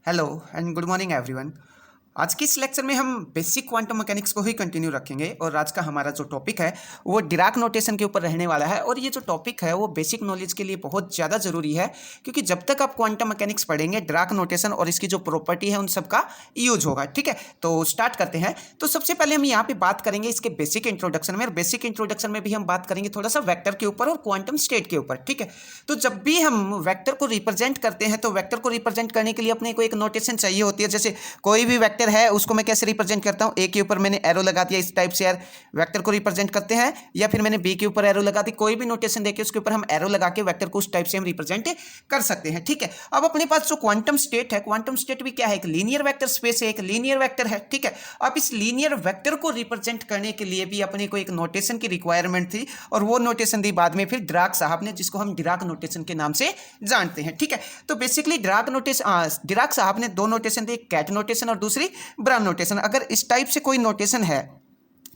Hello and good morning everyone. आज की इस लेक्चर में हम बेसिक क्वांटम मैकेनिक्स को ही कंटिन्यू रखेंगे और आज का हमारा जो टॉपिक है वो डिराक नोटेशन के ऊपर रहने वाला है। और ये जो टॉपिक है वो बेसिक नॉलेज के लिए बहुत ज़्यादा ज़रूरी है, क्योंकि जब तक आप क्वांटम मैकेनिक्स पढ़ेंगे डिराक नोटेशन और इसकी जो प्रॉपर्टी है उन सब का यूज होगा। ठीक है, तो स्टार्ट करते हैं। तो सबसे पहले हम यहाँ पे बात करेंगे इसके बेसिक इंट्रोडक्शन में, और बेसिक इंट्रोडक्शन में भी हम बात करेंगे थोड़ा सा वेक्टर के ऊपर और क्वांटम स्टेट के ऊपर। ठीक है, तो जब भी हम वेक्टर को रिप्रेजेंट करते हैं तो वेक्टर को रिप्रेजेंट करने के लिए अपने को एक नोटेशन चाहिए होती है। जैसे कोई भी वेक्टर है उसको मैं कैसे रिप्रेजेंट करता हूं, ए के ऊपर मैंने एरो लगा दिया, इस टाइप से यार वेक्टर को रिप्रेजेंट करते हैं। या फिर मैंने बी के ऊपर एरो लगा दी, कोई भी नोटेशन देके उसके ऊपर हम एरो लगा के वेक्टर को उस टाइप से हम रिप्रेजेंट कर सकते हैं। ठीक है, अब अपने पास जो क्वांटम स्टेट है, क्वांटम स्टेट भी क्या है, एक लीनियर वेक्टर स्पेस है, एक लीनियर वेक्टर है। ठीक है, अब इस लीनियर वेक्टर को रिप्रेजेंट करने के लिए भी अपने को एक नोटेशन की रिक्वायरमेंट थी, और वो नोटेशन दी बाद में फिर डिराक साहब ने, जिसको हम डिराक नोटेशन के नाम से जानते हैं। ठीक है, तो बेसिकली डिराक साहब ने दो नोटेशन दी, एक कैट नोटेशन और दूसरी ब्रा नोटेशन। अगर इस टाइप से कोई नोटेशन है,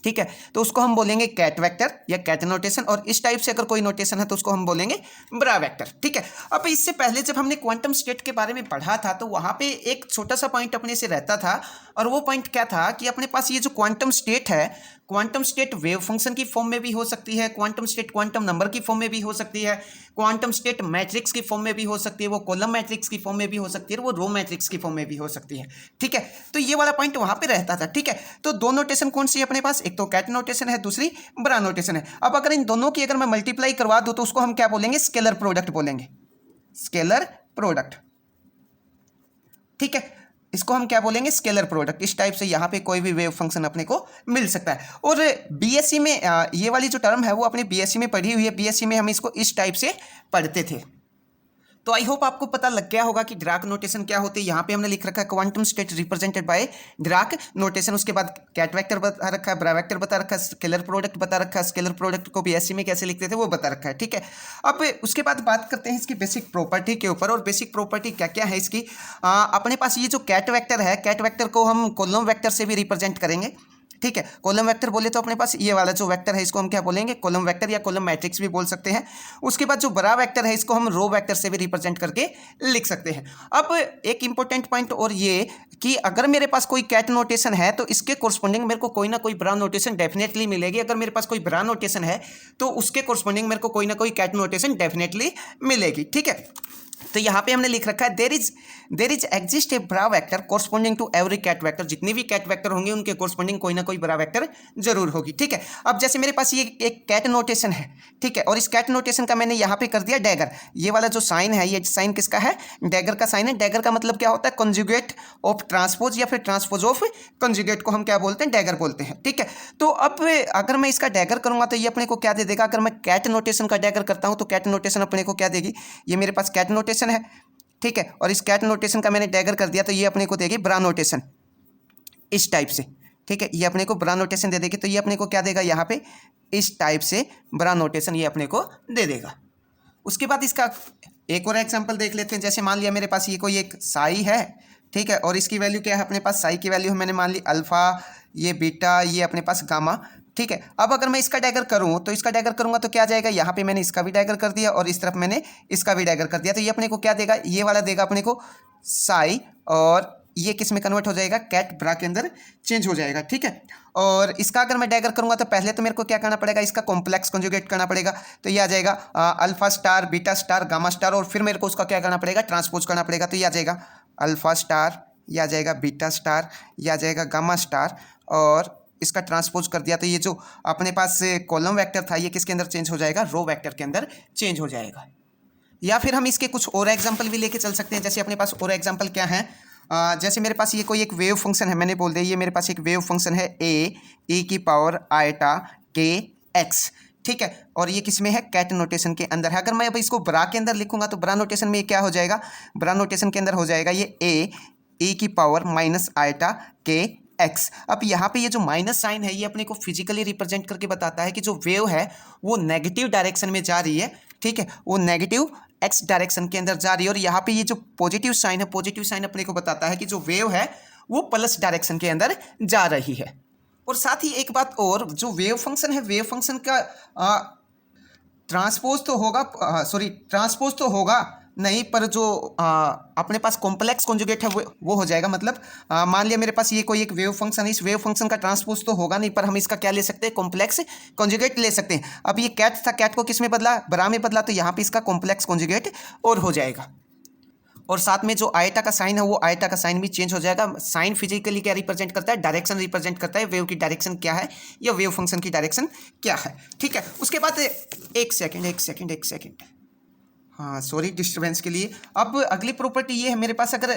ठीक है, तो उसको हम बोलेंगे कैट वेक्टर या कैट नोटेशन, और इस टाइप से अगर कोई नोटेशन है तो उसको हम बोलेंगे ब्रा वेक्टर। ठीक है, अब इससे पहले जब हमने क्वांटम स्टेट के बारे में पढ़ा था तो वहां पे एक छोटा सा पॉइंट अपने से रहता था, और वो पॉइंट क्या था कि अपने पास ये जो क्वांटम स्टेट है, क्वांटम स्टेट वेव फंक्शन की फॉर्म में भी हो सकती है, क्वांटम स्टेट क्वांटम नंबर की फॉर्म में भी हो सकती है, क्वांटम स्टेट मैट्रिक्स की फॉर्म में भी हो सकती है, वो कॉलम मैट्रिक्स की फॉर्म में भी हो सकती है, वो रो मैट्रिक्स की फॉर्म में भी हो सकती है। ठीक है, तो ये वाला पॉइंट वहां पे रहता था। ठीक है, तो दो नोटेशन कौन सी है अपने पास, एक तो कैट नोटेशन है, दूसरी ब्रा नोटेशन है। अब अगर इन दोनों की अगर मैं मल्टीप्लाई करवा दूं तो उसको हम क्या बोलेंगे, स्केलर प्रोडक्ट बोलेंगे, स्केलर प्रोडक्ट। ठीक है, इसको हम क्या बोलेंगे, स्केलर प्रोडक्ट। इस टाइप से यहाँ पे कोई भी वेव फंक्शन अपने को मिल सकता है। और बीएससी में ये वाली जो टर्म है वो अपने बीएससी में पढ़ी हुई है, बीएससी में हम इसको इस टाइप से पढ़ते थे। तो आई होप आपको पता लग गया होगा कि डिराक नोटेशन क्या होती है। यहाँ पे हमने लिख रखा है quantum state represented by Dirac notation, उसके बाद कैट वेक्टर बता रखा है, ब्रा वेक्टर बता रखा है, स्केलर प्रोडक्ट बता रखा है, स्केलर प्रोडक्ट को बीएससी में कैसे लिखते थे वो बता रखा है। ठीक है, अब उसके बाद बात करते हैं इसकी बेसिक प्रॉपर्टी के ऊपर, और बेसिक प्रॉपर्टी क्या क्या है इसकी। अपने पास ये जो कैट वेक्टर है, कैट वेक्टर को हम कॉलम वेक्टर से भी रिप्रेजेंट करेंगे। ठीक है, कॉलम वेक्टर बोले तो अपने पास ये वाला जो वेक्टर है इसको हम क्या बोलेंगे, कॉलम वेक्टर या कॉलम मैट्रिक्स भी बोल सकते हैं। उसके बाद जो बड़ा वेक्टर है इसको हम रो वेक्टर से भी रिप्रेजेंट करके लिख सकते हैं। अब एक इंपॉर्टेंट पॉइंट और ये कि अगर मेरे पास कोई कैट नोटेशन है तो इसके कोरस्पॉन्डिंग मेरे को कोई ना कोई ब्रा नोटेशन डेफिनेटली मिलेगी। अगर मेरे पास कोई ब्रा नोटेशन है तो उसके कोरस्पॉन्डिंग मेरे को कोई ना कोई कैट नोटेशन डेफिनेटली मिलेगी। ठीक है, तो यहाँ पे हमने लिख रखा है there is exist a bra vector corresponding to every ket vector. जितने भी कैट वेक्टर होंगे उनके कोरस्पॉन्डिंग कोई ना कोई ब्रा वेक्टर जरूर होगी। ठीक है, अब जैसे मेरे पास ये एक कैट नोटेशन है, ठीक है, और इस कैट नोटेशन का मैंने यहाँ पे कर दिया डैगर। ये वाला जो साइन है, ये साइन किसका है, डैगर का साइन है। डैगर का मतलब क्या होता है, कंजुगेट ऑफ ट्रांसपोज या फिर ट्रांसपोज ऑफ कंजुगेट को हम क्या बोलते हैं, डैगर बोलते हैं। ठीक है, तो अब अगर मैं इसका डैगर करूंगा तो ये अपने को क्या दे देगा, अगर मैं कैट नोटेशन का डैगर करता हूं तो कैट नोटेशन अपने को क्या देगी, ये मेरे पास कैट नोटेशन है। ठीक है, और इस कैट नोटेशन का मैंने डैगर कर दिया तो ये अपने को देगी ब्रा नोटेशन इस टाइप से। ठीक है, ये अपने को ब्रा नोटेशन दे देगी, तो ये अपने को क्या देगा, यहाँ पे इस टाइप से ब्रा नोटेशन ये अपने को दे देगा। उसके बाद इसका एक और एग्जांपल देख लेते हैं। जैसे मान लिया मेरे पास ये कोई एक साई है, ठीक है, और इसकी वैल्यू क्या है अपने पास, साई की वैल्यू मैंने मान ली अल्फा, ये बीटा, ये अपने पास गामा। ठीक है, अब अगर मैं इसका डैगर करूं तो इसका डैगर करूंगा तो क्या जाएगा, यहाँ पे मैंने इसका भी डैगर कर दिया और इस तरफ मैंने इसका भी डैगर कर दिया, तो ये अपने को क्या देगा, ये वाला देगा अपने को साई, और ये किस में कन्वर्ट हो जाएगा, कैट ब्रा के अंदर चेंज हो जाएगा। ठीक है, और इसका अगर मैं डैगर करूंगा तो पहले तो मेरे को क्या करना पड़ेगा, इसका कॉम्प्लेक्स कंजुगेट करना पड़ेगा, तो ये आ जाएगा alpha star, beta star, gamma star, और फिर मेरे को उसका क्या करना पड़ेगा, ट्रांसपोज करना पड़ेगा। तो ये आ जाएगा अल्फा स्टार, यह आ जाएगा बीटा स्टार, यह आ जाएगा गामा स्टार, और इसका ट्रांसपोज कर दिया तो ये जो अपने पास कॉलम वेक्टर था ये किसके अंदर चेंज हो जाएगा, रो वेक्टर के अंदर चेंज हो जाएगा। या फिर हम इसके कुछ और एग्जांपल भी लेके चल सकते हैं। जैसे अपने पास और एग्जांपल क्या है, जैसे मेरे पास ये कोई एक वेव फंक्शन है, मैंने बोल दिया ये मेरे पास एक वेव फंक्शन है ए की पावर आयटा के एक्स। ठीक है, और ये किस में है, कैट नोटेशन के अंदर है। अगर मैं अब इसको ब्रा के अंदर लिखूंगा तो ब्रा नोटेशन में क्या हो जाएगा, ब्रा नोटेशन के अंदर हो जाएगा ये ए की पावर माइनस आयटा के एक्स। अब यहाँ पे ये जो माइनस साइन है ये अपने को फिजिकली रिप्रेजेंट करके बताता है कि जो वेव है वो नेगेटिव डायरेक्शन में जा रही है। ठीक है, वो नेगेटिव एक्स डायरेक्शन के अंदर जा रही है, और यहाँ पे ये जो पॉजिटिव साइन है, पॉजिटिव साइन अपने को बताता है कि जो वेव है वो प्लस डायरेक्शन के अंदर जा रही है। और साथ ही एक बात और, जो वेव फंक्शन है, वेव फंक्शन का ट्रांसपोज तो होगा, नहीं, पर जो अपने पास कॉम्प्लेक्स कॉन्जुगेट है वो हो जाएगा। मतलब मान लिया मेरे पास ये कोई एक वेव फंक्शन है, इस वेव फंक्शन का ट्रांसपोज तो होगा नहीं, पर हम इसका क्या ले सकते हैं, कॉम्प्लेक्स कॉन्जुगेट ले सकते हैं। अब ये कैट था, कैट को किस में बदला, बरा में बदला, तो यहाँ पे इसका कॉम्प्लेक्स कॉन्जुगेट और हो जाएगा। और साथ में जो आयटा का साइन है वो आयटा का साइन भी चेंज हो जाएगा। साइन फिजिकली क्या रिप्रेजेंट करता है, डायरेक्शन रिप्रेजेंट करता है, वेव की डायरेक्शन क्या है या वेव फंक्शन की डायरेक्शन क्या है। ठीक है, उसके बाद एक सेकेंड, हाँ सॉरी डिस्टर्बेंस के लिए। अब अगली प्रॉपर्टी ये है मेरे पास, अगर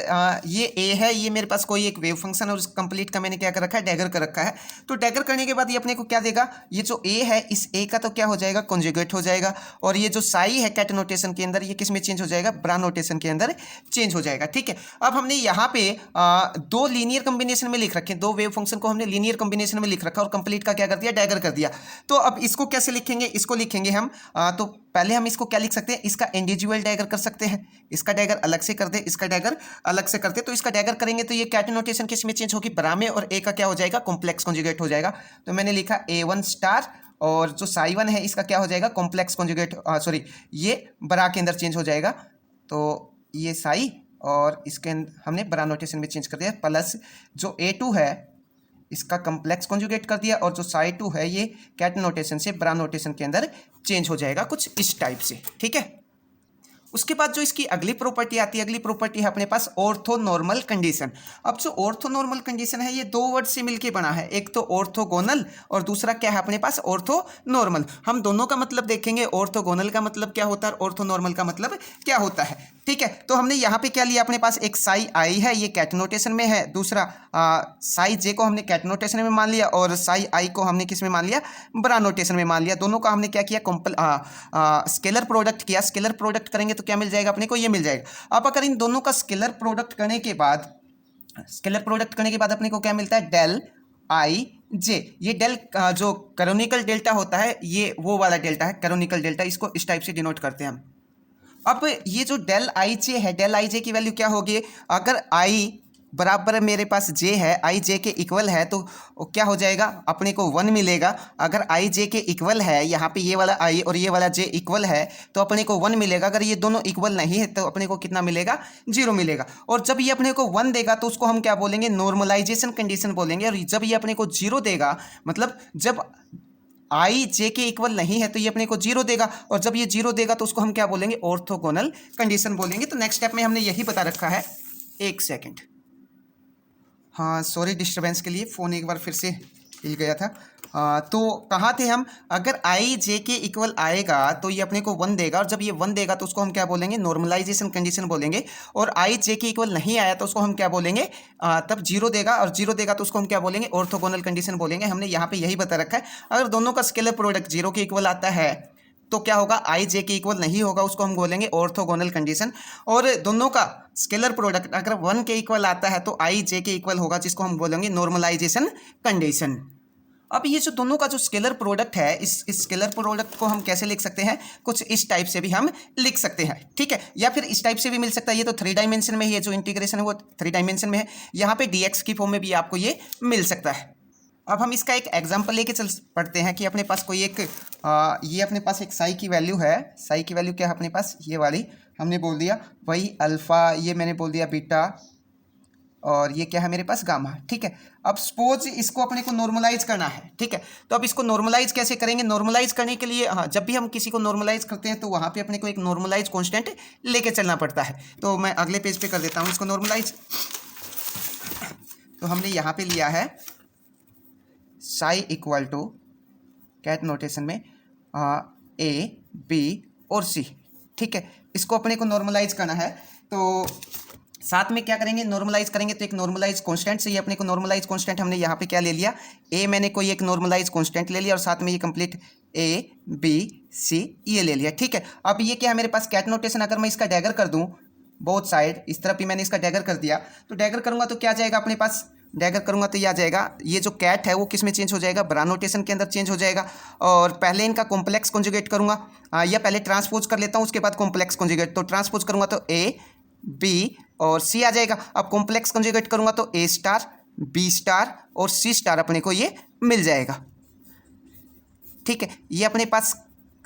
ये ए है, ये मेरे पास कोई एक वेव फंक्शन है और उस कंप्लीट का मैंने क्या कर रखा है, डैगर कर रखा है। तो डैगर करने के बाद ये अपने को क्या देगा, ये जो ए है इस ए का तो क्या हो जाएगा, कॉन्जुगेट हो जाएगा। और ये जो साई है कैट नोटेशन के अंदर, ये किस में चेंज हो जाएगा, ब्रा नोटेशन के अंदर चेंज हो जाएगा। ठीक है, अब हमने यहाँ पे दो लीनियर कॉम्बिनेशन में लिख रखे, दो वेव फंक्शन को हमने लीनियर कॉम्बिनेशन में लिख रखा और कंप्लीट का क्या कर दिया, डैगर कर दिया। तो अब इसको कैसे लिखेंगे, इसको लिखेंगे हम तो पहले हम इसको क्या लिख सकते हैं, इसका इंडिविजुअल डैगर कर सकते हैं। इसका डैगर अलग से कर दे, इसका डैगर अलग से करते, तो इसका डैगर करेंगे तो ये कैट नोटेशन किस में चेंज होगी, ब्रा में, और ए का क्या हो जाएगा, कॉम्प्लेक्स कॉन्जुगेट हो जाएगा। तो मैंने लिखा A1 स्टार, और जो साई 1 है इसका क्या हो जाएगा, कॉम्प्लेक्स कॉन्जुगेट, सॉरी ये ब्रा के अंदर चेंज हो जाएगा। तो ये साई और इसके हमने ब्रा नोटेशन में चेंज कर दिया, प्लस जो A2 है इसका कॉम्प्लेक्स कॉन्जुगेट कर दिया, और जो साई 2 है ये कैट नोटेशन से ब्रा नोटेशन के अंदर चेंज हो जाएगा कुछ इस टाइप से। ठीक है, उसके बाद जो इसकी अगली प्रॉपर्टी आती है, अगली प्रॉपर्टी है अपने पास ऑर्थोनॉर्मल कंडीशन। अब जो ऑर्थोनॉर्मल कंडीशन है ये दो वर्ड से मिलके बना है, एक तो ऑर्थोगोनल और दूसरा क्या है अपने पास, ऑर्थोनॉर्मल। हम दोनों का मतलब देखेंगे, ऑर्थोगोनल का मतलब क्या होता है, ऑर्थोनॉर्मल का मतलब क्या होता है। ठीक है, तो हमने यहाँ पे क्या लिया, अपने पास एक साई आई है, ये कैट नोटेशन में है, दूसरा साई जे को हमने कैट नोटेशन में मान लिया, और साई आई को हमने किस में मान लिया, ब्रा नोटेशन में मान लिया। दोनों का हमने क्या किया, स्केलर प्रोडक्ट किया। स्केलर प्रोडक्ट करेंगे तो क्या मिल जाएगा अपने को, ये मिल जाएगा। अब अगर इन दोनों का स्केलर प्रोडक्ट करने के बाद अपने को क्या मिलता है, डेल आई जे। ये डेल जो कैनोनिकल डेल्टा होता है, ये वो वाला डेल्टा है, कैनोनिकल डेल्टा, इसको इस टाइप से डिनोट करते हैं हम। अब ये जो डेल आई जे है, डेल आई जे की वैल्यू क्या होगी, अगर आई बराबर मेरे पास जे है, आई जे के इक्वल है, तो क्या हो जाएगा, अपने को 1 मिलेगा। अगर आई जे के इक्वल है, यहाँ पे ये वाला आई और ये वाला जे इक्वल है, तो अपने को 1 मिलेगा। अगर ये दोनों इक्वल नहीं है तो अपने को कितना मिलेगा, 0 मिलेगा। और जब ये अपने को 1 देगा तो उसको हम क्या बोलेंगे, नॉर्मलाइजेशन कंडीशन बोलेंगे। और जब ये अपने को 0 देगा, मतलब जब आई जे के इक्वल नहीं है तो ये अपने को 0 देगा, और जब ये 0 देगा तो उसको हम क्या बोलेंगे, ऑर्थोगोनल कंडीशन बोलेंगे। तो नेक्स्ट स्टेप में हमने यही बता रखा है। एक सेकेंड, हाँ सॉरी डिस्टर्बेंस के लिए, फ़ोन एक बार फिर से हिल गया था। तो कहाँ थे हम, अगर आई जे के इक्वल आएगा तो ये अपने को 1 देगा, और जब ये 1 देगा तो उसको हम क्या बोलेंगे, नॉर्मलाइजेशन कंडीशन बोलेंगे। और आई जे के इक्वल नहीं आया तो उसको हम क्या बोलेंगे, तब 0 देगा, और 0 देगा तो उसको हम क्या बोलेंगे, ऑर्थोगोनल कंडीशन बोलेंगे। हमने यहाँ पे यही बता रखा है। अगर दोनों का स्केलर प्रोडक्ट 0 के इक्वल आता है तो क्या होगा, आई जे के इक्वल नहीं होगा, उसको हम बोलेंगे ऑर्थोगोनल कंडीशन। और दोनों का स्केलर प्रोडक्ट अगर 1 के इक्वल आता है तो आई जे के इक्वल होगा, जिसको हम बोलेंगे नॉर्मलाइजेशन कंडीशन। अब ये जो दोनों का जो स्केलर प्रोडक्ट है, इस स्केलर प्रोडक्ट को हम कैसे लिख सकते हैं, कुछ इस टाइप से भी हम लिख सकते हैं। ठीक है, या फिर इस टाइप से भी मिल सकता है। ये तो 3 डायमेंशन में, ये जो इंटीग्रेशन है वो 3 डायमेंशन में है, यहाँ पे dx की फॉर्म में भी आपको ये मिल सकता है। अब हम इसका एक एग्जाम्पल लेके चल पढ़ते हैं कि अपने पास कोई एक ये अपने पास एक साई की वैल्यू है। साई की वैल्यू क्या है अपने पास, ये वाली हमने बोल दिया, वही अल्फ़ा, ये मैंने बोल दिया बीटा, और ये क्या है मेरे पास, गामा। ठीक है, अब सपोज इसको अपने को नॉर्मलाइज करना है। ठीक है, तो अब इसको नॉर्मलाइज कैसे करेंगे, नॉर्मलाइज करने के लिए हाँ, जब भी हम किसी को नॉर्मलाइज करते हैं तो वहाँ पे अपने को एक नॉर्मलाइज कॉन्स्टेंट लेके चलना पड़ता है। तो मैं अगले पेज पे कर देता हूँ इसको नॉर्मलाइज। तो हमने यहाँ पे लिया है psi equal to ket notation में ए बी और सी। ठीक है, इसको अपने को नॉर्मलाइज करना है। तो साथ में क्या करेंगे, नॉर्मलाइज करेंगे तो एक नॉर्मलाइज कांस्टेंट से, ये अपने को नॉर्मलाइज कांस्टेंट हमने यहाँ पे क्या ले लिया, ए मैंने कोई एक नॉर्मलाइज कांस्टेंट ले लिया, और साथ में ये कंप्लीट ए बी सी ये ले लिया। ठीक है, अब ये क्या है मेरे पास कैट नोटेशन। अगर मैं इसका डैगर कर दूँ बोथ साइड, इस तरफ भी मैंने इसका डैगर कर दिया, तो डैगर करूँगा तो क्या जाएगा अपने पास, डैगर करूँगा तो ये आ जाएगा, ये जो कैट है वो किस में चेंज हो जाएगा, ब्रा नोटेशन के अंदर चेंज हो जाएगा। और पहले इनका कॉम्प्लेक्स कॉन्जुगेट करूँगा, या पहले ट्रांसपोज कर लेता हूँ उसके बाद कॉम्प्लेक्स कॉन्जुगेट। तो ट्रांसपोज करूँगा तो ए बी और सी आ जाएगा। अब कॉम्प्लेक्स कॉन्जुगेट करूँगा तो ए स्टार बी स्टार और सी स्टार अपने को ये मिल जाएगा। ठीक है, ये अपने पास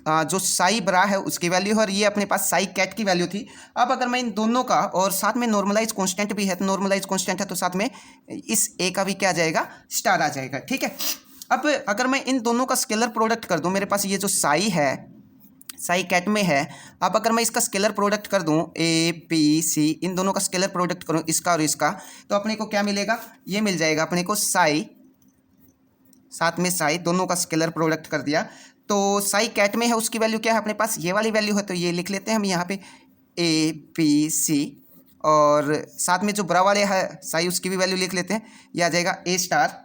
जो साई ब्रा है उसकी वैल्यू है और ये अपने पास साई कैट की वैल्यू थी। अब अगर मैं इन दोनों का, और साथ में नॉर्मलाइज कांस्टेंट भी है, तो नॉर्मलाइज कांस्टेंट है तो साथ में इस ए का भी क्या आ जाएगा, स्टार आ जाएगा। ठीक है, अब अगर मैं इन दोनों का स्केलर प्रोडक्ट कर दूं, मेरे पास ये जो साई है, साई कैट में है, अब अगर मैं इसका स्केलर प्रोडक्ट कर दूं ए पी सी, इन दोनों का स्केलर प्रोडक्ट करूं इसका और इसका, तो अपने को क्या मिलेगा, ये मिल जाएगा अपने को साई, साथ में साई, दोनों का स्केलर प्रोडक्ट कर दिया। तो साई कैट में है उसकी वैल्यू क्या है अपने पास, ये वाली वैल्यू है, तो ये लिख लेते हैं हम यहाँ पे ए पी सी, और साथ में जो बड़ा वाले है साई उसकी भी वैल्यू लिख लेते हैं, ये आ जाएगा ए स्टार।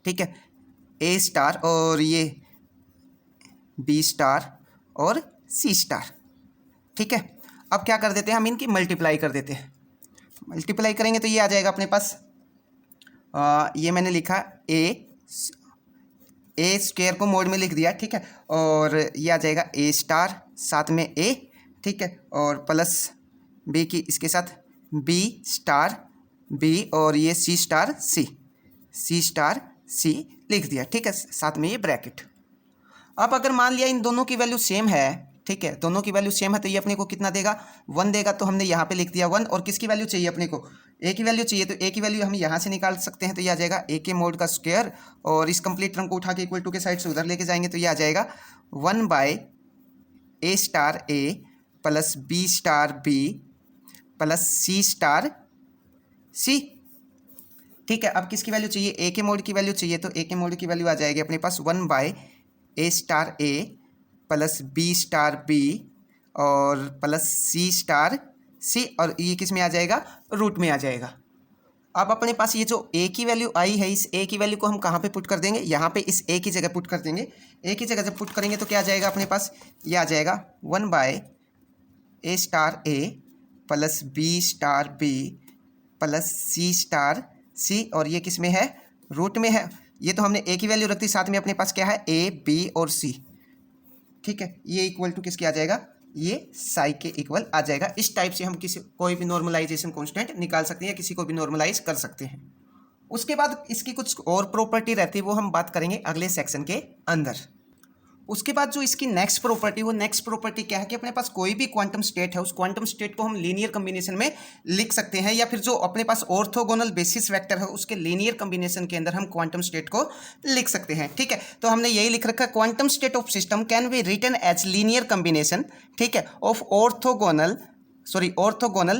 ठीक है, ए स्टार, और ये बी स्टार और सी स्टार। ठीक है, अब क्या कर देते हैं हम, इनकी मल्टीप्लाई कर देते हैं। मल्टीप्लाई करेंगे तो ये आ जाएगा अपने पास, ये मैंने लिखा ए स्क्वायर को मोड में लिख दिया। ठीक है, और ये आ जाएगा ए स्टार साथ में ए, ठीक है, और प्लस बी की इसके साथ बी स्टार बी, और ये सी स्टार सी, सी स्टार सी लिख दिया। ठीक है, साथ में ये ब्रैकेट। अब अगर मान लिया इन दोनों की वैल्यू सेम है, ठीक है, दोनों की वैल्यू सेम है, तो ये अपने को कितना देगा, 1 देगा। तो हमने यहाँ पे लिख दिया 1, और किसकी वैल्यू चाहिए अपने को, ए की वैल्यू चाहिए, तो ए की वैल्यू हम यहाँ से निकाल सकते हैं, तो ये आ जाएगा ए के मोड का स्क्वायर, और इस कंप्लीट टर्म को उठा के इक्वल टू के साइड से उधर लेके जाएंगे, तो ये आ जाएगा 1 by A star A plus B star B plus C star C. ठीक है, अब किसकी वैल्यू चाहिए, ए के मोड की वैल्यू चाहिए, तो ए के मोड की वैल्यू आ जाएगी अपने पास 1 by A star A plus B star B और प्लस सी स्टार सी, और ये किस में आ जाएगा, रूट में आ जाएगा। अब अपने पास ये जो ए की वैल्यू आई है, इस ए की वैल्यू को हम कहाँ पे पुट कर देंगे, यहाँ पे इस ए की जगह पुट कर देंगे। ए की जगह जब पुट करेंगे तो क्या आ जाएगा अपने पास, ये आ जाएगा 1 by A star A plus B star B plus C star C, और ये किस में है, रूट में है। ये तो हमने ए की वैल्यू रख दी, साथ में अपने पास क्या है, ए बी और सी। ठीक है, ये इक्वल टू किसके आ जाएगा, ये साई के इक्वल आ जाएगा। इस टाइप से हम किसी कोई भी नॉर्मलाइजेशन कांस्टेंट निकाल सकते हैं या किसी को भी नॉर्मलाइज कर सकते हैं। उसके बाद इसकी कुछ और प्रॉपर्टी रहती है, वो हम बात करेंगे अगले सेक्शन के अंदर। उसके बाद जो इसकी नेक्स्ट प्रॉपर्टी, वो नेक्स्ट प्रॉपर्टी क्या है कि अपने पास कोई भी क्वांटम स्टेट है, उस क्वांटम स्टेट को हम लीनियर कॉम्बिनेशन में लिख सकते हैं, या फिर जो अपने पास ऑर्थोगोनल बेसिस वेक्टर है उसके लीनियर कॉम्बिनेशन के अंदर हम क्वांटम स्टेट को लिख सकते हैं। ठीक है, तो हमने यही लिख रखा है, quantum state of system can be written as linear combination, ठीक है, ऑफ ऑर्थोगोनल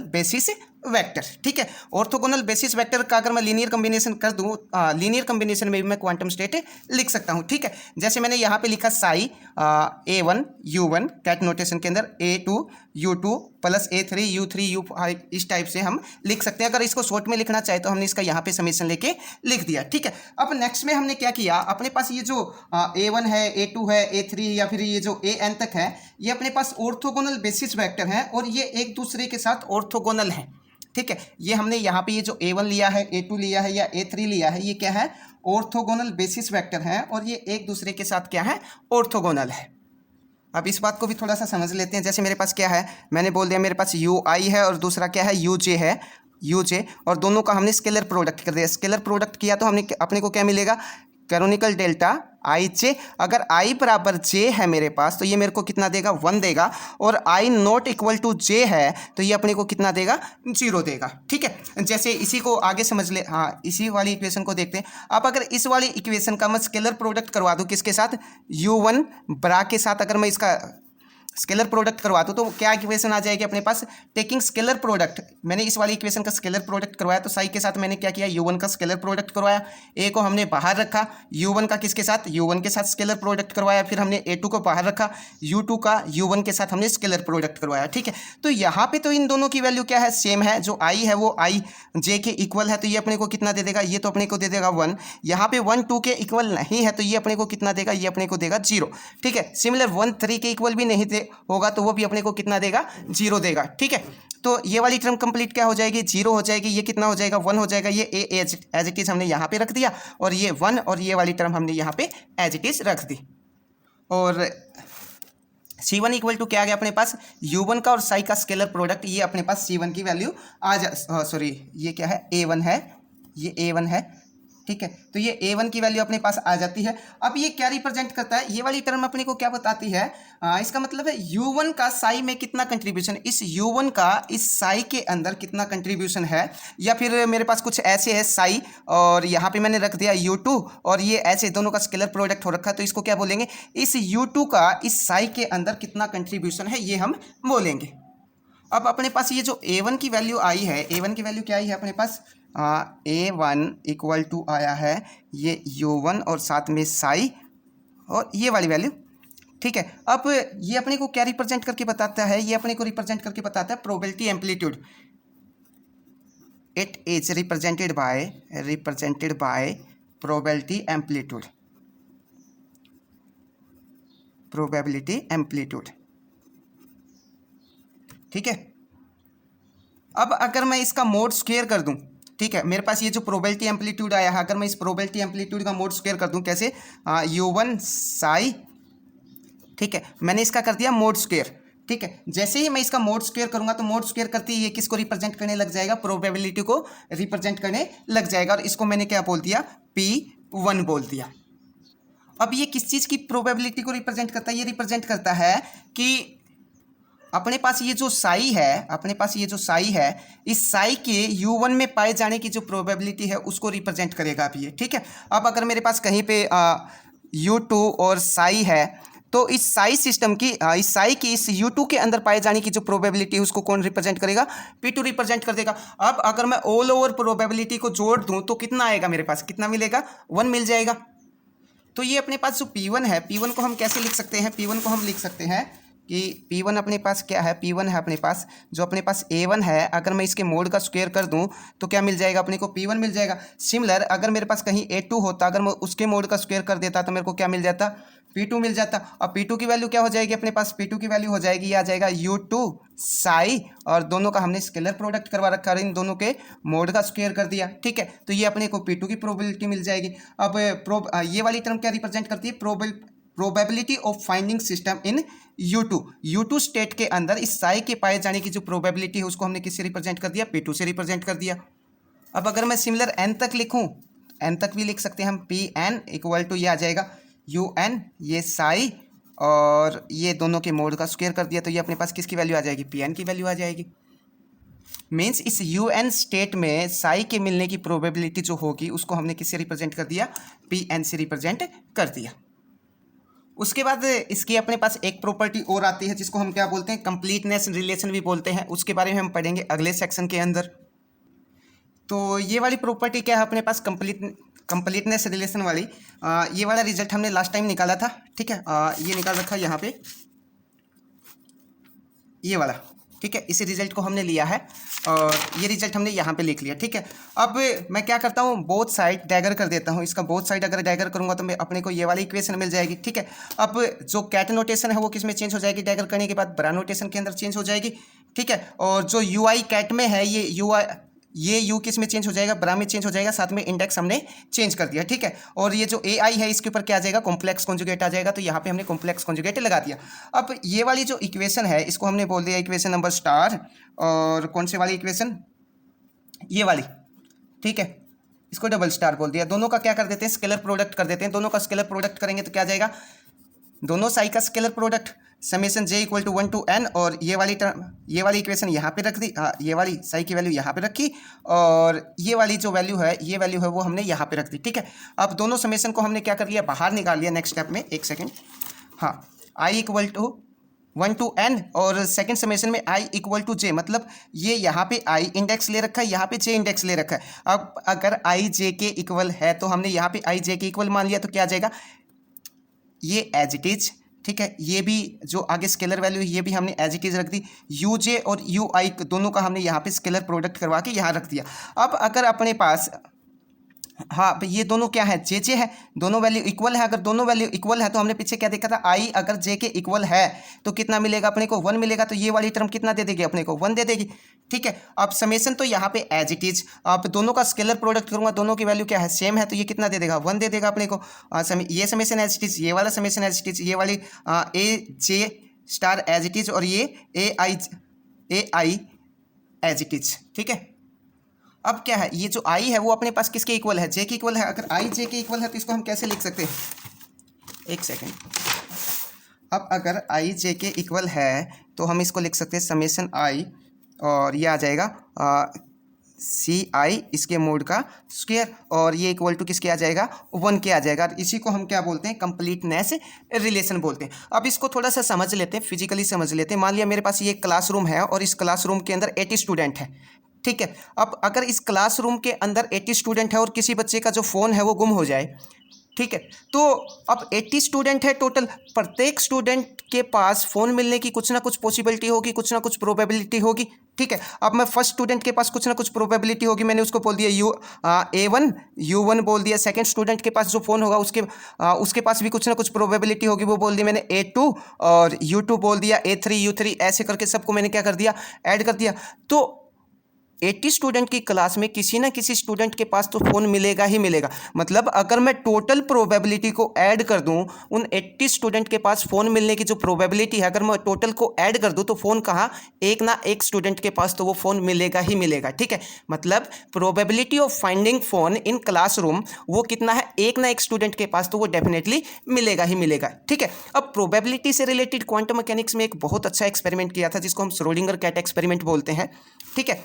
बेसिस वेक्टर। ठीक है, ऑर्थोगोनल बेसिस वेक्टर का अगर मैं लीनियर कॉम्बिनेशन कर दूं, लीनियर कॉम्बिनेशन में भी मैं क्वांटम स्टेट लिख सकता हूं। ठीक है, जैसे मैंने यहाँ पे लिखा Sai A1 U1 cat notation के अंदर A2 U2 plus A3 U3 U5, इस टाइप से हम लिख सकते हैं। अगर इसको शॉर्ट में लिखना चाहे तो हमने इसका यहाँ पे समेशन लेके लिख दिया। ठीक है, अब नेक्स्ट में हमने क्या किया, अपने पास ये जो A1 है, A2 है, A3 या फिर ये जो AN तक है, ये अपने पास ऑर्थोगोनल बेसिस वेक्टर हैं और ये एक दूसरे के साथ ऑर्थोगोनल हैं। ठीक है, ये हमने यहाँ पे ये जो A1 लिया है, A2 लिया है या A3 लिया है, ये क्या है, ऑर्थोगोनल बेसिस वेक्टर हैं और ये एक दूसरे के साथ क्या है, ऑर्थोगोनल है। अब इस बात को भी थोड़ा सा समझ लेते हैं। जैसे मेरे पास क्या है, मैंने बोल दिया मेरे पास UI है और दूसरा क्या है, UJ है, UJ, और दोनों का हमने स्केलर प्रोडक्ट कर दिया। स्केलर प्रोडक्ट किया तो हमने अपने को क्या मिलेगा, कैनोनिकल डेल्टा IJ। अगर I बराबर J है मेरे पास तो ये मेरे को कितना देगा, 1 देगा, और I not equal to J है तो ये अपने को कितना देगा, 0 देगा। ठीक है, जैसे इसी को आगे समझ ले, हाँ इसी वाली इक्वेशन को देखते हैं। अब अगर इस वाली इक्वेशन का मैं स्केलर प्रोडक्ट करवा दूँ किसके साथ, U1 बरा के साथ, अगर मैं इसका स्केलर प्रोडक्ट करवा दूँ तो क्या इक्वेशन आ जाएगी अपने पास, टेकिंग स्केलर प्रोडक्ट। मैंने इस वाली इक्वेशन का स्केलर प्रोडक्ट करवाया तो साई के साथ मैंने क्या किया, U1 का स्केलर प्रोडक्ट करवाया, A को हमने बाहर रखा, U1 का किसके साथ, U1 के साथ स्केलर प्रोडक्ट करवाया, फिर हमने A2 को बाहर रखा, U2 का U1 के साथ हमने स्केलर प्रोडक्ट करवाया। ठीक है, तो यहाँ पे तो इन दोनों की वैल्यू क्या है, सेम है, जो I है वो I J के इक्वल है, तो ये अपने को कितना दे देगा, ये तो अपने को दे देगा 1। यहाँ पे 1 2 के इक्वल नहीं है तो ये अपने को कितना देगा, ये अपने को देगा 0। ठीक है, सिमिलर 1 3 के इक्वल भी नहीं होगा तो वो भी अपने को कितना देगा, 0 देगा। ठीक है, तो ये वाली टर्म कंप्लीट क्या हो जाएगी, 0 हो जाएगी, ये कितना हो जाएगा, 1 हो जाएगा, ये एज इट इज हमने यहाँ पे रख दिया, और ये 1 और ये वाली टर्म हमने यहाँ पे एज इट इज रख दी। और C1 इक्वल टू क्या आ गया अपने पास, U1 का और साई का स्केलर प्रोडक्ट, ये अपने पास C1 की वैल्यू आ जा, सॉरी ये क्या है, A1 है, ये A1 है। ठीक है, तो ये A1 की वैल्यू अपने पास आ जाती है। अब ये क्या रिप्रेजेंट करता है, ये वाली टर्म अपने को क्या बताती है, इसका मतलब है U1 का साई में कितना कंट्रीब्यूशन, इस U1 का इस साई के अंदर कितना कंट्रीब्यूशन है, या फिर मेरे पास कुछ ऐसे है साई और यहाँ पे मैंने रख दिया U2 और ये ऐसे दोनों का स्केलर प्रोडक्ट हो रखा है, तो इसको क्या बोलेंगे, इस U2 का इस साई के अंदर कितना कंट्रीब्यूशन है ये हम बोलेंगे। अब अपने पास ये जो A1 की वैल्यू आई है, A1 की वैल्यू क्या आई है अपने पास, A1 इक्वल टू आया है ये U1 और साथ में साई और ये वाली वैल्यू, ठीक है। अब ये अपने को क्या रिप्रेजेंट करके बताता है, ये अपने को रिप्रेजेंट करके बताता है probability amplitude. It is represented by probability amplitude, ठीक है। अब अगर मैं इसका मोड स्क्वायर कर दूं, ठीक है, मेरे पास ये जो प्रोबेबिलिटी एम्पलीट्यूड आया है, अगर मैं इस प्रोबेबिलिटी एम्पलीट्यूड का मोड स्क्वायर कर दूं, कैसे, U1 साई, ठीक है, मैंने इसका कर दिया मोड स्क्वायर, ठीक है। जैसे ही मैं इसका मोड स्क्वायर करूंगा तो मोड स्क्वायर करते ही ये किसको रिप्रेजेंट करने लग जाएगा, प्रोबेबिलिटी को रिप्रेजेंट करने लग जाएगा, और इसको मैंने क्या बोल दिया, P1 बोल दिया। अब ये किस चीज़ की प्रोबेबिलिटी को रिप्रेजेंट करता है, ये रिप्रेजेंट करता है कि अपने पास ये जो साई है, इस साई के U1 में पाए जाने की जो प्रोबेबिलिटी है उसको रिप्रेजेंट करेगा अभी ये, ठीक है। अब अगर मेरे पास कहीं पे U2 और साई है, तो इस साई सिस्टम की इस साई की इस U2 के अंदर पाए जाने की जो प्रोबेबिलिटी है उसको कौन रिप्रेजेंट करेगा, P2 रिप्रेजेंट कर देगा। अब अगर मैं ऑल ओवर प्रोबेबिलिटी को जोड़ दूं तो कितना आएगा, मेरे पास कितना मिलेगा, 1 मिल जाएगा। तो ये अपने पास जो P1 है, P1 को हम कैसे लिख सकते हैं, P1 को हम लिख सकते हैं कि P1 अपने पास क्या है, P1 है अपने पास जो अपने पास A1 है, अगर मैं इसके मोड का स्क्वायर कर दूं तो क्या मिल जाएगा, अपने को P1 मिल जाएगा। सिमिलर अगर मेरे पास कहीं A2 होता, अगर मैं उसके मोड का स्क्वायर कर देता तो मेरे को क्या मिल जाता, P2 मिल जाता। और P2 की वैल्यू क्या हो जाएगी, अपने पास P2 की वैल्यू हो जाएगी, ये आ जाएगा U2 साई, और दोनों का हमने स्केलर प्रोडक्ट करवा रखा है, इन दोनों के मोड का स्क्वायर कर दिया, ठीक है। तो ये अपने को P2 की प्रोबेबिलिटी मिल जाएगी। अब ये वाली टर्म क्या रिप्रेजेंट करती है, probability of finding system in U2 state के अंदर इस साई के पाए जाने की जो प्रोबेबिलिटी है उसको हमने किससे रिप्रेजेंट कर दिया, P2 से रिप्रेजेंट कर दिया। अब अगर मैं सिमिलर n तक लिखूं, n तक भी लिख सकते हैं हम, Pn इक्वल टू ये आ जाएगा UN, ये साई और ये दोनों के मोड का स्क्वायर कर दिया, तो ये अपने पास किसकी वैल्यू आ जाएगी, Pn की वैल्यू आ जाएगी। मीन्स इस UN स्टेट में साई के मिलने की प्रोबेबिलिटी जो होगी उसको हमने किससे रिप्रेजेंट कर दिया, Pn से रिप्रेजेंट कर दिया। उसके बाद इसकी अपने पास एक प्रॉपर्टी और आती है जिसको हम क्या बोलते हैं, कंप्लीटनेस रिलेशन भी बोलते हैं, उसके बारे में हम पढ़ेंगे अगले सेक्शन के अंदर। तो ये वाली प्रॉपर्टी क्या है अपने पास, कंप्लीटनेस रिलेशन वाली, ये वाला रिजल्ट हमने लास्ट टाइम निकाला था, ठीक है, ये निकाल रखा है यहाँ पे, ये वाला, ठीक है, इस रिजल्ट को हमने लिया है और ये रिजल्ट हमने यहाँ पे लिख लिया, ठीक है। अब मैं क्या करता हूँ, बोथ साइड डैगर कर देता हूँ, इसका बोथ साइड अगर डैगर करूँगा तो मैं अपने को ये वाली इक्वेशन मिल जाएगी, ठीक है। अब जो कैट नोटेशन है वो किस में चेंज हो जाएगी, डैगर करने के बाद ब्रा नोटेशन के अंदर चेंज हो जाएगी, ठीक है। और जो UI कैट में है ये U किस में चेंज हो जाएगा, ब्रा में चेंज हो जाएगा, साथ में इंडेक्स हमने चेंज कर दिया, ठीक है। और ये जो AI है इसके ऊपर क्या आ जाएगा, कॉम्प्लेक्स कॉन्जुगेट आ जाएगा, तो यहाँ पे हमने कॉम्प्लेक्स कॉन्जुगेट लगा दिया। अब ये वाली जो इक्वेशन है इसको हमने बोल दिया इक्वेशन नंबर स्टार, और कौन सी वाली इक्वेशन, ये वाली, ठीक है, इसको डबल स्टार बोल दिया। दोनों का क्या कर देते हैं, स्केलर प्रोडक्ट कर देते हैं, दोनों का स्केलर प्रोडक्ट करेंगे तो क्या आ जाएगा, दोनों साई का scalar product summation j equal to 1 to n, और ये वाली इक्वेशन यहाँ पे रख दी, ये वाली साई की वैल्यू यहाँ पे रखी, और ये वाली जो वैल्यू है वो हमने यहाँ पे रख दी, ठीक है। अब दोनों समेशन को हमने क्या कर लिया, बाहर निकाल लिया नेक्स्ट स्टेप में, एक सेकेंड, हाँ, i equal to 1 to n, और सेकंड समेशन में i इक्वल टू j, मतलब ये यहाँ पे i इंडेक्स ले रखा है, यहाँ पे j इंडेक्स ले रखा है। अब अगर i j के इक्वल है तो हमने यहाँ पे i j के इक्वल मान लिया, तो क्या आ जाएगा, ये एज इट इज, ठीक है, ये भी जो आगे स्केलर वैल्यू है ये भी हमने एज इट इज रख दी, UJ और UI दोनों का हमने यहाँ पे स्केलर प्रोडक्ट करवा के यहाँ रख दिया। अब अगर अपने पास, हाँ, ये दोनों क्या है, JJ है, दोनों वैल्यू इक्वल है, अगर दोनों वैल्यू इक्वल है तो हमने पीछे क्या देखा था, I अगर J के इक्वल है तो कितना मिलेगा, अपने को 1 मिलेगा, तो ये वाली टर्म कितना दे देगी, अपने को 1 दे देगी, ठीक है। अब समेशन तो यहाँ पे एज इट इज, आप दोनों का स्केलर प्रोडक्ट करूँगा, दोनों की वैल्यू क्या है, सेम है, तो ये कितना दे देगा, 1 दे देगा अपने को। ये समेशन एज इट इज, ये वाला समेशन एज इट इज, ये वाली AJ star as it is, और ये AI एज इट इज, ठीक है। अब क्या है, ये जो आई है वो अपने पास किसके इक्वल है, जे के इक्वल है। अगर आई जे के इक्वल है तो इसको हम कैसे लिख सकते हैं, एक सेकेंड। अब अगर आई जे के इक्वल है तो हम इसको लिख सकते हैं समेशन आई, और ये आ जाएगा सी आई इसके मोड का स्क्वायर, और ये इक्वल टू किसके आ जाएगा, 1 के आ जाएगा। इसी को हम क्या बोलते हैं, कंप्लीटनेस रिलेशन बोलते हैं। अब इसको थोड़ा सा समझ लेते हैं, फिजिकली समझ लेते हैं। मान लिया मेरे पास ये क्लासरूम है और इस क्लासरूम के अंदर 80 स्टूडेंट है, ठीक है। अब अगर इस क्लासरूम के अंदर 80 स्टूडेंट है और किसी बच्चे का जो फ़ोन है वो गुम हो जाए, ठीक है, तो अब 80 स्टूडेंट है टोटल, प्रत्येक स्टूडेंट के पास फ़ोन मिलने की कुछ ना कुछ पॉसिबिलिटी होगी, कुछ ना कुछ प्रोबेबिलिटी होगी, ठीक है। अब मैं फर्स्ट स्टूडेंट के पास कुछ ना कुछ प्रोबेबिलिटी होगी, मैंने उसको बोल दिया A1 U1 बोल दिया। सेकंड स्टूडेंट के पास जो फ़ोन होगा उसके पास भी कुछ ना कुछ प्रोबेबिलिटी होगी, वो बोल दिया मैंने A2, और U2 बोल दिया, A3 U3, ऐसे करके सबको मैंने क्या कर दिया, ऐड कर दिया। तो 80 स्टूडेंट की क्लास में किसी ना किसी स्टूडेंट के पास तो फ़ोन मिलेगा ही मिलेगा। मतलब अगर मैं टोटल प्रोबेबिलिटी को ऐड कर दूं, उन 80 स्टूडेंट के पास फ़ोन मिलने की जो प्रोबेबिलिटी है, अगर मैं टोटल को ऐड कर दूं तो फ़ोन कहाँ, एक ना एक स्टूडेंट के पास तो वो फ़ोन मिलेगा ही मिलेगा, ठीक है। मतलब probability of finding phone in classroom वो कितना है, एक ना एक स्टूडेंट के पास तो वो डेफिनेटली मिलेगा ही मिलेगा, ठीक है। अब प्रोबेबिलिटी से रिलेटेड क्वांटम मैकेनिक्स में एक बहुत अच्छा एक्सपेरिमेंट किया था जिसको हम श्रोडिंगर कैट एक्सपेरिमेंट बोलते हैं, ठीक है।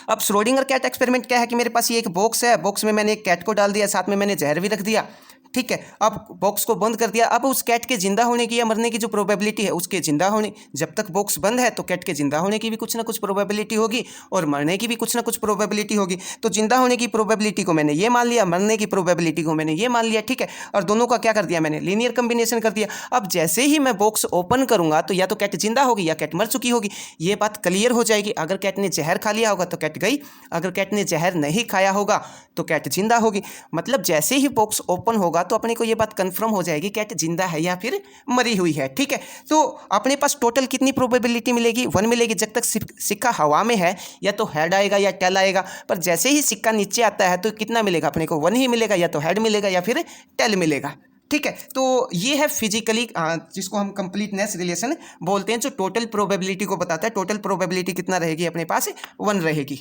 अब श्रोडिंगर कैट एक्सपेरिमेंट क्या है कि मेरे पास ये एक बॉक्स है, बॉक्स में मैंने एक कैट को डाल दिया, साथ में मैंने जहर भी रख दिया, ठीक है। अब बॉक्स को बंद कर दिया। अब उस कैट के जिंदा होने की या मरने की जो प्रोबेबिलिटी है, उसके जिंदा होने, जब तक बॉक्स बंद है तो कैट के जिंदा होने की भी कुछ ना कुछ प्रोबेबिलिटी होगी और मरने की भी कुछ ना कुछ प्रोबेबिलिटी होगी। तो जिंदा होने की प्रोबेबिलिटी को मैंने ये मान लिया, मरने की प्रोबेबिलिटी को मैंने ये मान लिया, ठीक है। और दोनों का क्या कर दिया मैंने, लीनियर कम्बिनेशन कर दिया। अब जैसे ही मैं बॉक्स ओपन करूंगा तो या तो कैट जिंदा होगी या कैट मर चुकी होगी, ये बात क्लियर हो जाएगी। अगर कैट ने जहर खा लिया होगा तो कैट गई, अगर कैट ने जहर नहीं खाया होगा तो कैट जिंदा होगी। मतलब जैसे ही बॉक्स ओपन होगा तो अपने को ये बात कंफर्म हो जाएगी कैट जिंदा है या फिर मरी हुई है, ठीक है। तो अपने पास टोटल कितनी प्रोबेबिलिटी मिलेगी, 1 मिलेगी। जब तक सिक्का हवा में है या तो हेड आएगा या टेल आएगा, पर जैसे ही सिक्का नीचे आता है तो कितना मिलेगा अपने को, 1 ही मिलेगा, या तो हेड मिलेगा या फिर टेल मिलेगा, ठीक है। तो ये है फिजिकली जिसको हम कंप्लीटनेस रिलेशन बोलते हैं, जो टोटल प्रोबेबिलिटी को बताता है। टोटल प्रोबेबिलिटी कितना रहेगी अपने पास, 1 रहेगी।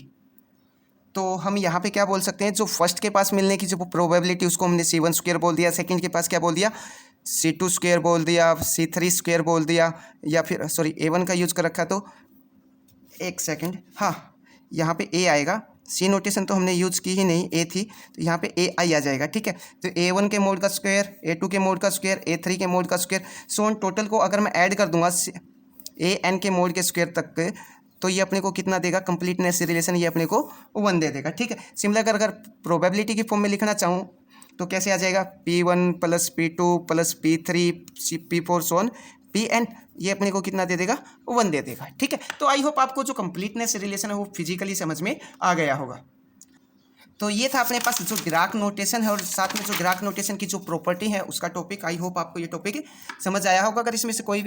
तो हम यहाँ पे क्या बोल सकते हैं, जो फर्स्ट के पास मिलने की जो प्रोबेबिलिटी उसको हमने C1 स्क्वायर बोल दिया, सेकंड के पास क्या बोल दिया, C2 स्क्वायर बोल दिया, C3 स्क्वायर बोल दिया, या फिर सॉरी A1 का यूज कर रखा, तो एक सेकंड, हाँ यहाँ पे A आएगा। C नोटेशन तो हमने यूज की ही नहीं, A थी, तो यहाँ पे AI आ जाएगा, ठीक है। तो A1 के मोड का स्क्वायर, A2 के मोड का स्क्वायर, A3 के मोड का स्क्वायर, सो टोटल को अगर मैं ऐड कर दूंगा AN के मोड के स्क्वायर तक, तो ये अपने को कितना देगा, कंप्लीटनेस रिलेशन ये अपने को 1 दे देगा, ठीक है। सिमिलर अगर प्रोबेबिलिटी की फॉर्म में लिखना चाहूँ तो कैसे आ जाएगा, P1 + P2 + P3 P4 so on Pn, ये अपने को कितना दे देगा, 1 दे देगा, ठीक है। तो आई होप आपको जो कंप्लीटनेस रिलेशन है वो फिजिकली समझ में आ गया होगा। तो ये था अपने पास जो डिराक नोटेशन है और साथ में जो डिराक नोटेशन की जो प्रॉपर्टी है उसका टॉपिक। आई होप आपको ये टॉपिक समझ आया होगा। अगर इसमें से कोई भी